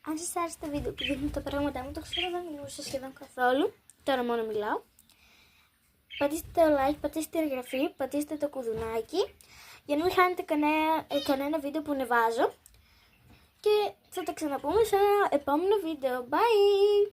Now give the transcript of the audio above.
Αν σας άρεσε το βίντεο που δείχνει τα πράγματά μου, το ξέρω δεν μιλούσα σχεδόν καθόλου. Τώρα μόνο μιλάω. Πατήστε το like, πατήστε την εγγραφή, πατήστε το κουδουνάκι για να μην χάνετε κανένα βίντεο που ανεβάζω. Και θα τα ξαναπούμε σε ένα επόμενο βίντεο. Bye!